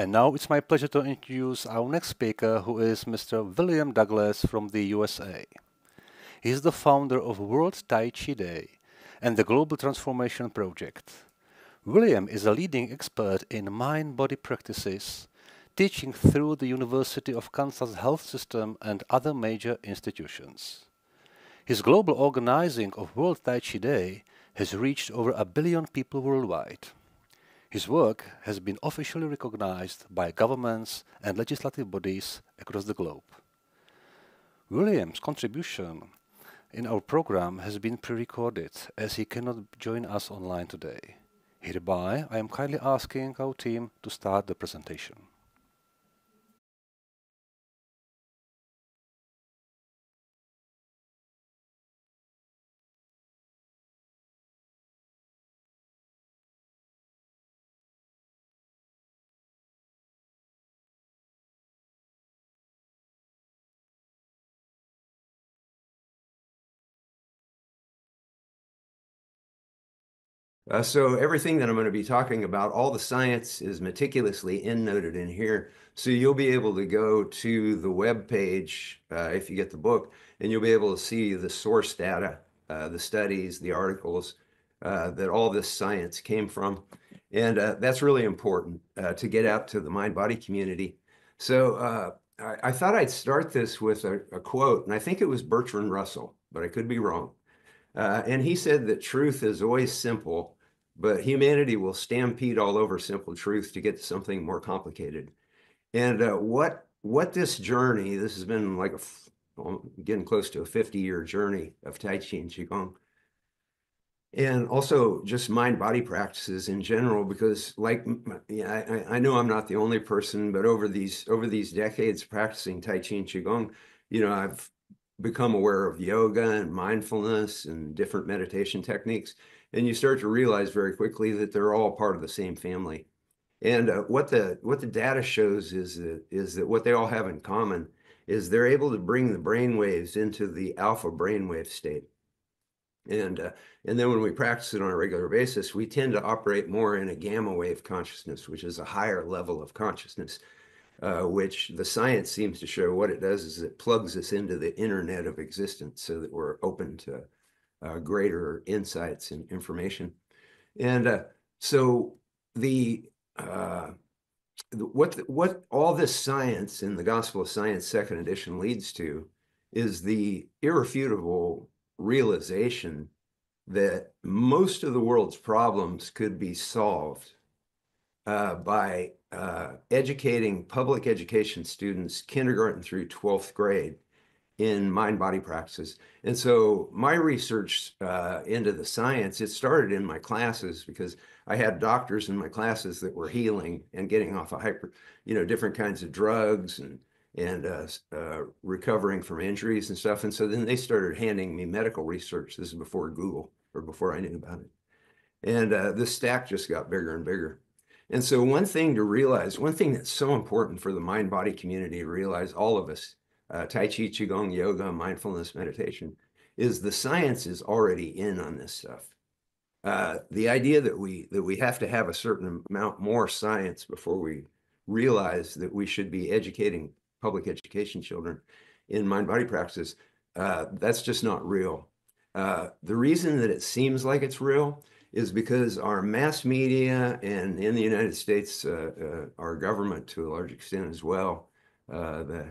And now it's my pleasure to introduce our next speaker, who is Mr. William Douglas from the USA. He is the founder of World Tai Chi Day and the Global Transformation Project. William is a leading expert in mind-body practices, teaching through the University of Kansas Health System and other major institutions. His global organizing of World Tai Chi Day has reached over 1 billion people worldwide. His work has been officially recognized by governments and legislative bodies across the globe. William's contribution in our program has been pre-recorded as he cannot join us online today. Hereby, I am kindly asking our team to start the presentation. So everything that I'm going to be talking about, all the science is meticulously endnoted in here. So you'll be able to go to the web page if you get the book, and you'll be able to see the source data, the studies, the articles that all this science came from. And that's really important to get out to the mind-body community. So I thought I'd start this with a quote, and I think it was Bertrand Russell, but I could be wrong. And he said that truth is always simple, but humanity will stampede all over simple truth to get to something more complicated. And what this journey, this has been like getting close to a 50-year journey of Tai Chi and Qigong, and also just mind-body practices in general, because like, I know I'm not the only person, but over these decades practicing Tai Chi and Qigong, I've become aware of yoga and mindfulness and different meditation techniques. And you start to realize very quickly that they're all part of the same family. And what the data shows is that what they all have in common is they're able to bring the brain waves into the alpha brainwave state. And then when we practice it on a regular basis, we tend to operate more in a gamma wave consciousness, which is a higher level of consciousness. Which the science seems to show what it does is it plugs us into the internet of existence so that we're open to greater insights and information. And so what all this science in the Gospel of Science, second edition, leads to is the irrefutable realization that most of the world's problems could be solved by educating public education students, kindergarten through 12th grade, in mind-body practices. And so my research into the science, it started in my classes because I had doctors in my classes that were healing and getting off of different kinds of drugs and recovering from injuries and stuff. And so then they started handing me medical research. This is before Google, or before I knew about it. And the stack just got bigger and bigger. And so one thing to realize, one thing that's so important for the mind-body community to realize, all of us, Tai Chi, Qigong, yoga, mindfulness, meditation, is the science is already in on this stuff. The idea that we have to have a certain amount more science before we realize that we should be educating public education children in mind-body practices, that's just not real. The reason that it seems like it's real is because our mass media, and in the United States, our government to a large extent as well, the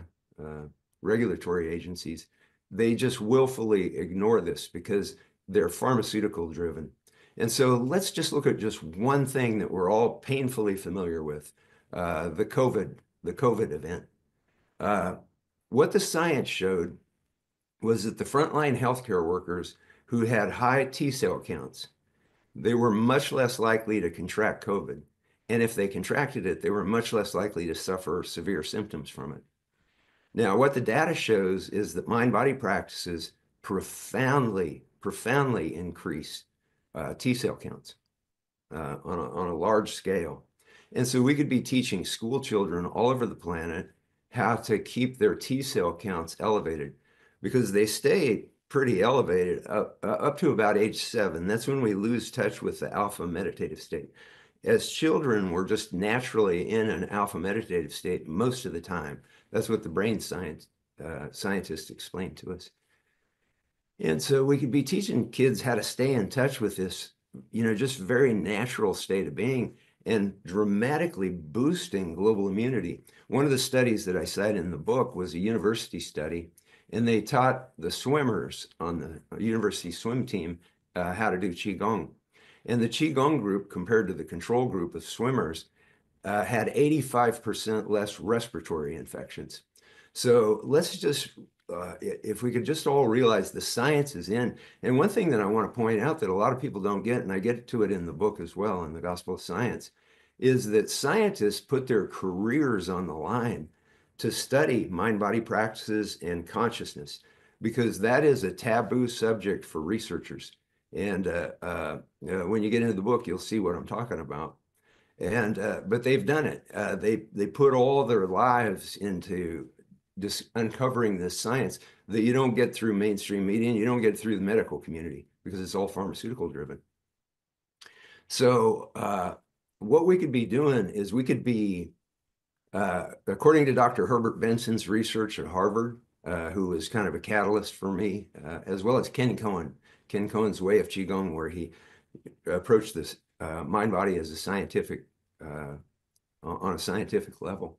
regulatory agencies, they just willfully ignore this because they're pharmaceutical driven. And so let's just look at just one thing that we're all painfully familiar with, the COVID event. What the science showed was that the frontline healthcare workers who had high T-cell counts, they were much less likely to contract COVID. And if they contracted it, they were much less likely to suffer severe symptoms from it. Now, what the data shows is that mind-body practices profoundly increase T-cell counts on a large scale. And so we could be teaching school children all over the planet how to keep their T-cell counts elevated, because they stay pretty elevated up to about age 7. That's when we lose touch with the alpha meditative state. as children, we're just naturally in an alpha meditative state most of the time. That's what the brain scientists explain to us. And so we could be teaching kids how to stay in touch with this, just very natural state of being and dramatically boosting global immunity. One of the studies that I cite in the book was a university study, and they taught the swimmers on the university swim team how to do Qigong. And the Qigong group, compared to the control group of swimmers, had 85% less respiratory infections. So let's just, if we could just all realize the science is in. And one thing that I want to point out that a lot of people don't get, and I get to it in the book as well, in the Gospel of Science, is that scientists put their careers on the line to study mind-body practices and consciousness, because that is a taboo subject for researchers. And when you get into the book, you'll see what I'm talking about. And but they've done it. They put all their lives into just uncovering this science that you don't get through mainstream media and you don't get through the medical community because it's all pharmaceutical driven. So what we could be doing is we could be, according to Dr. Herbert Benson's research at Harvard, who was kind of a catalyst for me, as well as Ken Cohen's way of Qigong, where he approached this mind body as a scientific, on a scientific level.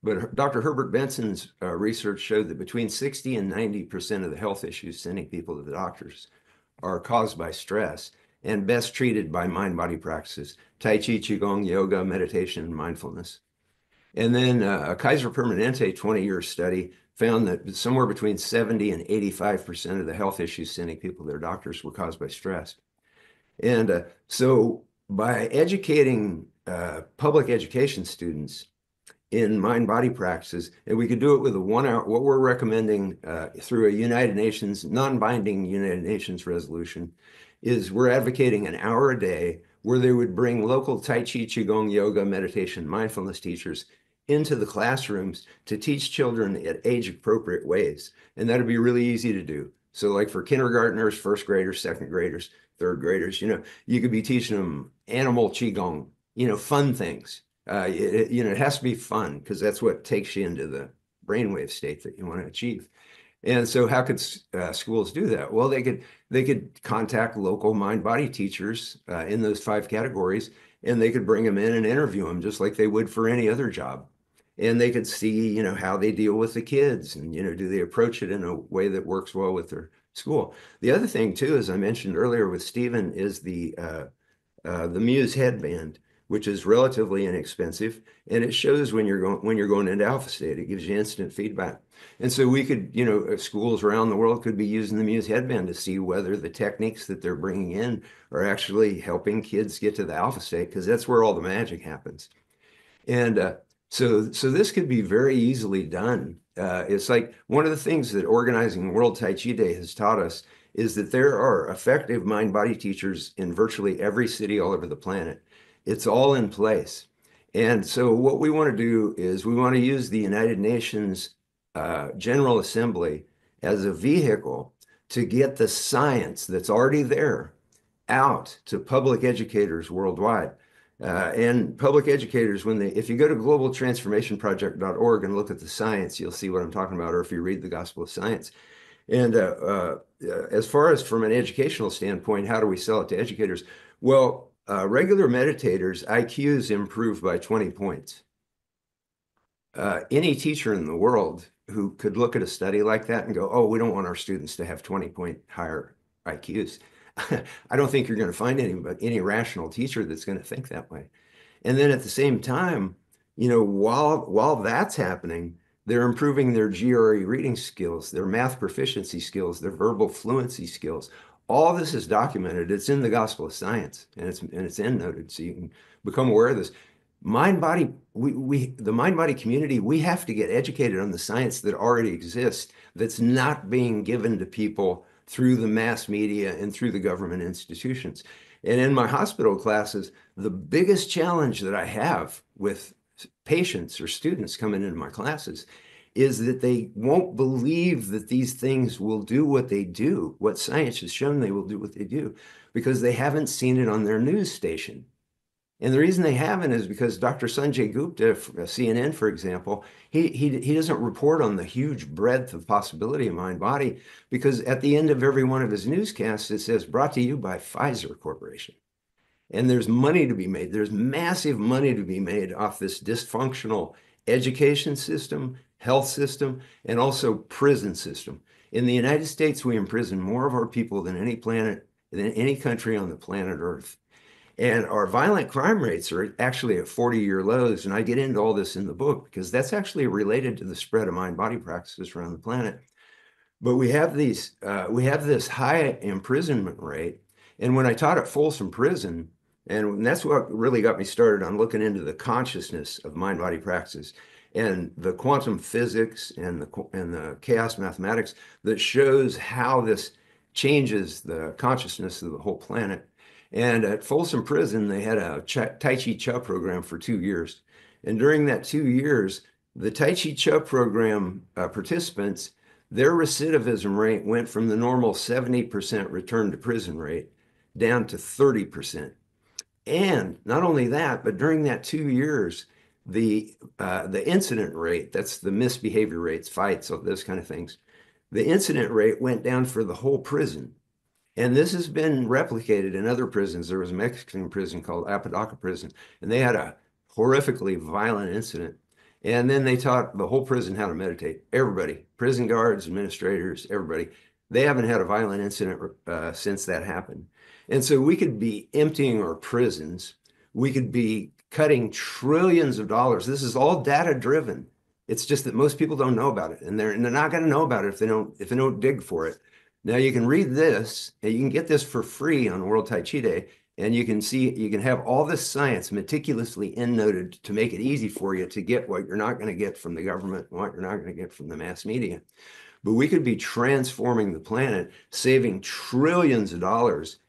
But Dr. Herbert Benson's research showed that between 60 and 90% of the health issues sending people to the doctors are caused by stress and best treated by mind-body practices, Tai Chi, Qigong, yoga, meditation, and mindfulness. And then a Kaiser Permanente 20-year study found that somewhere between 70 and 85% of the health issues sending people to their doctors were caused by stress. And so by educating public education students in mind-body practices, and we could do it with a 1 hour, what we're recommending through a United Nations, non-binding United Nations resolution, is we're advocating an hour a day where they would bring local Tai Chi, Qigong, yoga, meditation, mindfulness teachers into the classrooms to teach children at age-appropriate ways. And that'd be really easy to do. So like for kindergartners, first graders, second graders, third graders, you could be teaching them animal Qigong, fun things. It has to be fun because that's what takes you into the brainwave state that you want to achieve. And so how could schools do that? Well, they could contact local mind-body teachers in those 5 categories, and they could bring them in and interview them just like they would for any other job. And they could see, how they deal with the kids and, do they approach it in a way that works well with their school. The other thing too, as I mentioned earlier with Stephen, is the Muse headband, which is relatively inexpensive, and it shows when you're going into alpha state. It gives you instant feedback. And so we could, schools around the world could be using the Muse headband to see whether the techniques that they're bringing in are actually helping kids get to the alpha state, because that's where all the magic happens. And so this could be very easily done. It's like one of the things that organizing World Tai Chi Day has taught us is that there are effective mind-body teachers in virtually every city all over the planet. It's all in place. And so what we want to do is we want to use the United Nations General Assembly as a vehicle to get the science that's already there out to public educators worldwide. And public educators, if you go to globaltransformationproject.org and look at the science, you'll see what I'm talking about, or if you read the Gospel of Science. And as far as from an educational standpoint, how do we sell it to educators? Well, regular meditators, IQs improve by 20 points. Any teacher in the world who could look at a study like that and go, oh, we don't want our students to have 20-point higher IQs. I don't think you're going to find any rational teacher that's going to think that way. And then at the same time, while that's happening, they're improving their GRE reading skills, their math proficiency skills, their verbal fluency skills. All this is documented. It's in the Gospel of Science, and it's endnoted, so you can become aware of this. The mind-body community, we have to get educated on the science that already exists, that's not being given to people through the mass media and through the government institutions. And in my hospital classes, the biggest challenge that I have with patients or students coming into my classes is that they won't believe that these things will do what they do, what science has shown they will do what they do, because they haven't seen it on their news station. And the reason they haven't is because Dr. Sanjay Gupta, CNN, for example, he doesn't report on the huge breadth of possibility of mind body, because at the end of every one of his newscasts, it says brought to you by Pfizer Corporation. And there's money to be made. There's massive money to be made off this dysfunctional education system, health system, and also prison system. In the United States, we imprison more of our people than any country on the planet Earth. And our violent crime rates are actually at 40-year lows. And I get into all this in the book because that's actually related to the spread of mind-body practices around the planet. But we have this high imprisonment rate. And when I taught at Folsom Prison, and that's what really got me started on looking into the consciousness of mind-body practices and the quantum physics and the chaos mathematics that shows how this changes the consciousness of the whole planet. And at Folsom Prison, they had a Tai Chi Chuan program for 2 years. And during that 2 years, the Tai Chi Chuan program participants, their recidivism rate went from the normal 70% return to prison rate down to 30%. And not only that, but during that 2 years, the incident rate, that's the misbehavior rates, fights, those kind of things, the incident rate went down for the whole prison. And this has been replicated in other prisons. There was a Mexican prison called Apodaca Prison, and they had a horrifically violent incident. And then they taught the whole prison how to meditate. Everybody, prison guards, administrators, everybody. They haven't had a violent incident since that happened. And so we could be emptying our prisons. We could be cutting trillions of dollars. This is all data driven. It's just that most people don't know about it, and they're not going to know about it if they don't dig for it. Now you can read this, and you can get this for free on World Tai Chi Day, and you can have all this science meticulously endnoted to make it easy for you to get what you're not going to get from the government, what you're not going to get from the mass media. But we could be transforming the planet, saving trillions of dollars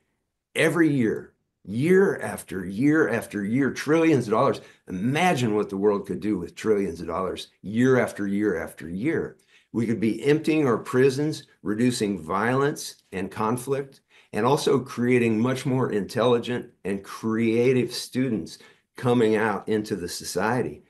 every year, year after year after year, trillions of dollars. Imagine what the world could do with trillions of dollars year after year after year. We could be emptying our prisons, reducing violence and conflict, and also creating much more intelligent and creative students coming out into the society.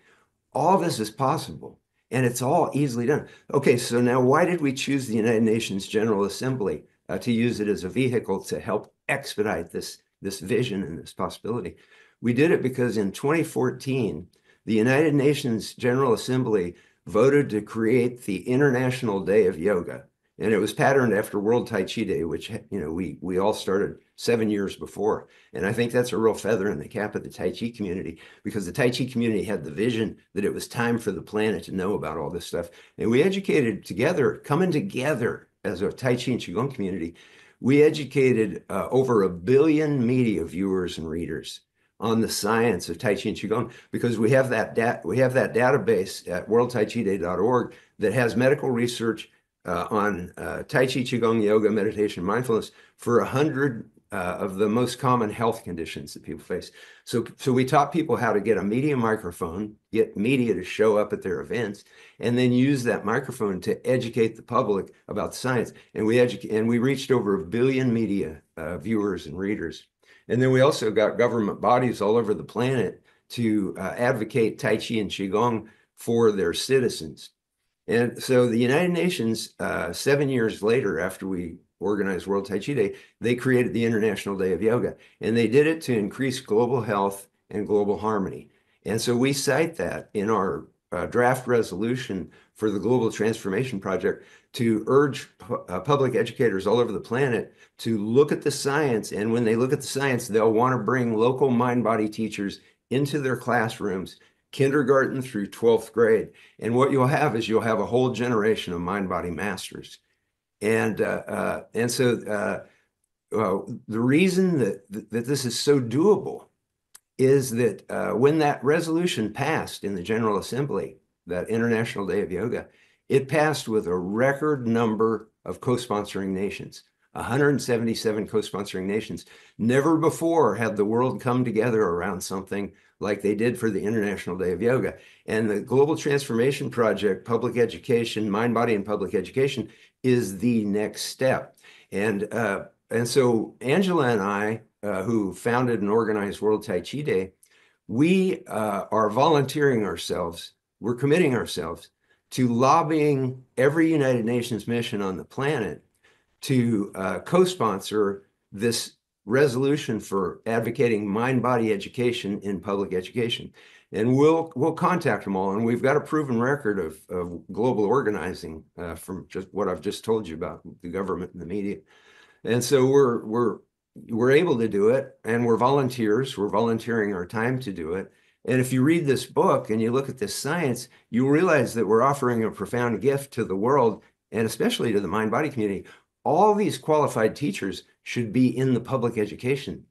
All this is possible, and it's all easily done. Okay, so now why did we choose the United Nations General Assembly to use it as a vehicle to help expedite this vision and this possibility? We did it because in 2014, the United Nations General Assembly voted to create the International Day of Yoga. And it was patterned after World Tai Chi Day, which we all started 7 years before. And I think that's a real feather in the cap of the Tai Chi community, because the Tai Chi community had the vision that it was time for the planet to know about all this stuff. And we educated together, coming together as a Tai Chi and Qigong community, we educated over 1 billion media viewers and readers on the science of Tai Chi and Qigong, because we have that database at worldtaichiday.org that has medical research on Tai Chi, Qigong, yoga, meditation, mindfulness for 100 of the most common health conditions that people face. So we taught people how to get a media microphone, get media to show up at their events, and then use that microphone to educate the public about the science. And we reached over 1 billion media viewers and readers. And then we also got government bodies all over the planet to advocate Tai Chi and Qigong for their citizens. And so the United Nations, 7 years later, after we organized World Tai Chi Day, they created the International Day of Yoga. And they did it to increase global health and global harmony. And so we cite that in our draft resolution for the Global Transformation Project to urge public educators all over the planet to look at the science. And when they look at the science, they'll want to bring local mind-body teachers into their classrooms, kindergarten through 12th grade. And what you'll have is you'll have a whole generation of mind-body masters. And so the reason that this is so doable is that when that resolution passed in the General Assembly, that International Day of Yoga, it passed with a record number of co-sponsoring nations, 177 co-sponsoring nations. Never before had the world come together around something like they did for the International Day of Yoga. And the Global Transformation Project, public education, mind, body, and public education is the next step. And so Angela and I, who founded and organized World Tai Chi Day, we are volunteering ourselves, we're committing ourselves to lobbying every United Nations mission on the planet to co-sponsor this resolution for advocating mind-body education in public education. And we'll contact them all. And we've got a proven record of global organizing from just what I've just told you about the government and the media. And so we're able to do it, and we're volunteers. We're volunteering our time to do it. And if you read this book and you look at this science, you realize that we're offering a profound gift to the world, and especially to the mind-body community. All these qualified teachers should be in the public education.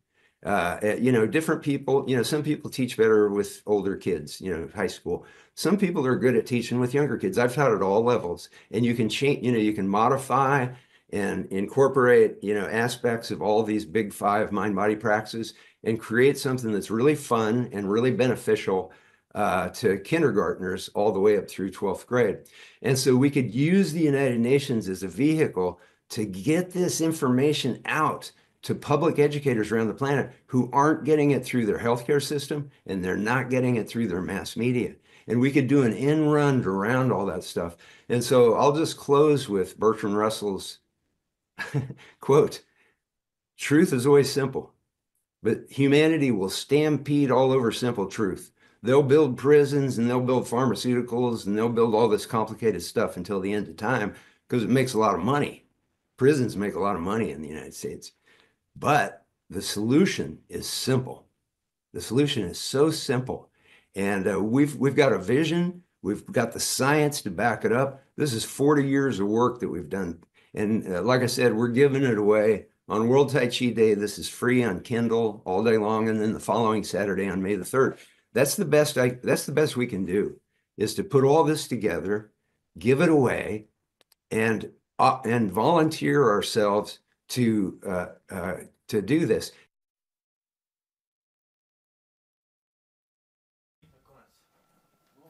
Different people, some people teach better with older kids, high school. Some people are good at teaching with younger kids. I've taught at all levels, and you can change, you can modify and incorporate, aspects of all these big five mind-body practices and create something that's really fun and really beneficial to kindergartners all the way up through 12th grade. And so we could use the United Nations as a vehicle to get this information out to public educators around the planet who aren't getting it through their healthcare system, and they're not getting it through their mass media. And we could do an end run around all that stuff. And so I'll just close with Bertrand Russell's quote, "Truth is always simple, but humanity will stampede all over simple truth. They'll build prisons and they'll build pharmaceuticals and they'll build all this complicated stuff until the end of time because it makes a lot of money. Prisons make a lot of money in the United States. But the solution is simple. The solution is so simple. And we've got a vision. We've got the science to back it up. This is 40 years of work that we've done. And like I said, we're giving it away on World Tai Chi Day. This is free on Kindle all day long. And then the following Saturday on May the 3rd. That's the best we can do, is to put all this together, give it away, and volunteer ourselves to do this.